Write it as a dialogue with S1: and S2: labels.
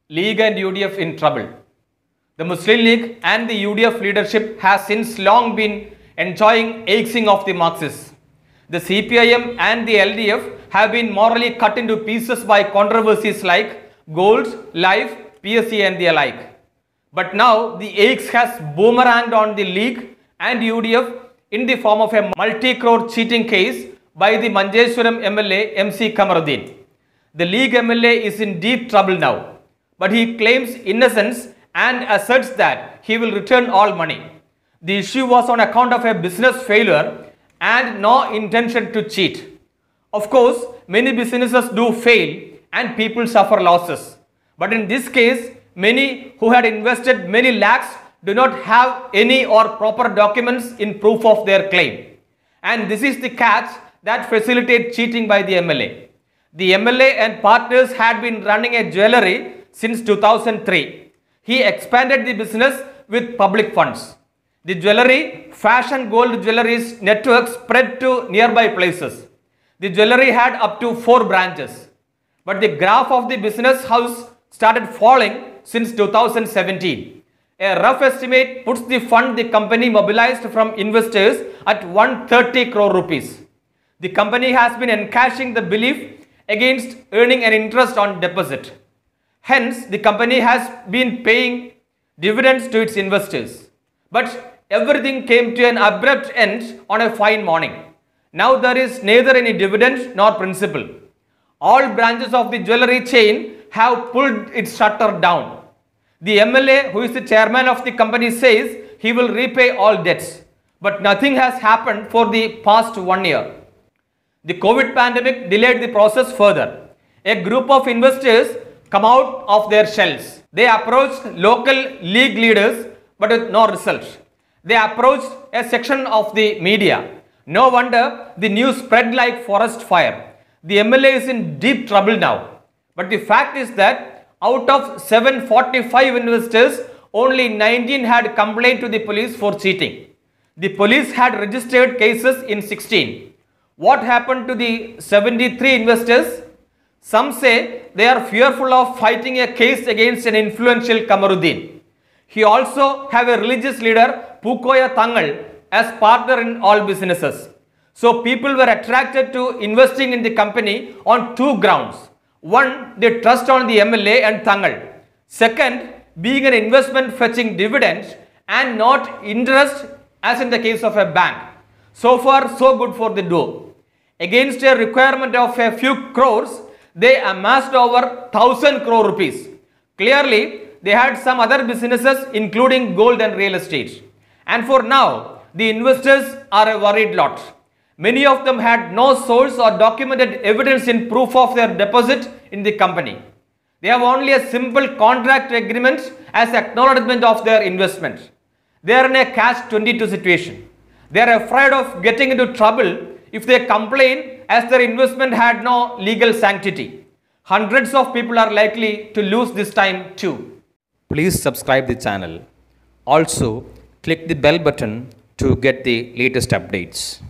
S1: League and UDF in trouble. The Muslim League and the UDF leadership has since long been enjoying axing of the Marxists. The CPIM and the LDF have been morally cut into pieces by controversies like Gold, Life, PSC and the alike. But now the axe has boomeranged on the League and UDF in the form of a multi-crore cheating case by the Manjeshwaram MLA MC Kamaruddin. The League MLA is in deep trouble now, but he claims innocence and asserts that he will return all money. The issue was on account of a business failure and no intention to cheat. Of course, many businesses do fail and people suffer losses. But in this case, many who had invested many lakhs do not have any or proper documents in proof of their claim. And this is the catch that facilitates cheating by the MLA. The MLA and partners had been running a jewellery since 2003. He expanded the business with public funds. The jewellery, Fashion Gold Jewellery's network spread to nearby places. The jewellery had up to 4 branches. But the graph of the business house started falling since 2017. A rough estimate puts the fund the company mobilized from investors at 130 crore rupees. The company has been encashing the belief against earning an interest on deposit. Hence, the company has been paying dividends to its investors. But everything came to an abrupt end on a fine morning. Now there is neither any dividend nor principal. All branches of the jewellery chain have pulled its shutter down. The MLA, who is the chairman of the company, says he will repay all debts. But nothing has happened for the past 1 year. The COVID pandemic delayed the process further. A group of investors come out of their shells. They approached local league leaders but with no result. They approached a section of the media. No wonder the news spread like forest fire. The MLA is in deep trouble now. But the fact is that out of 745 investors, only 19 had complained to the police for cheating. The police had registered cases in 16. What happened to the 73 investors? Some say they are fearful of fighting a case against an influential Kamaruddin. He also have a religious leader, Pukoya Thangal, as partner in all businesses. So people were attracted to investing in the company on 2 grounds. One, they trust on the MLA and Thangal. Second, being an investment fetching dividends and not interest as in the case of a bank. So far, so good for the dough. Against a requirement of a few crores, they amassed over 1000 crore rupees. Clearly, they had some other businesses including gold and real estate. And for now, the investors are a worried lot. Many of them had no source or documented evidence in proof of their deposit in the company. They have only a simple contract agreement as acknowledgement of their investment. They are in a catch-22 situation. They are afraid of getting into trouble if they complain as their investment had no legal sanctity. Hundreds of people are likely to lose this time too. Please subscribe the channel. Also, click the bell button to get the latest updates.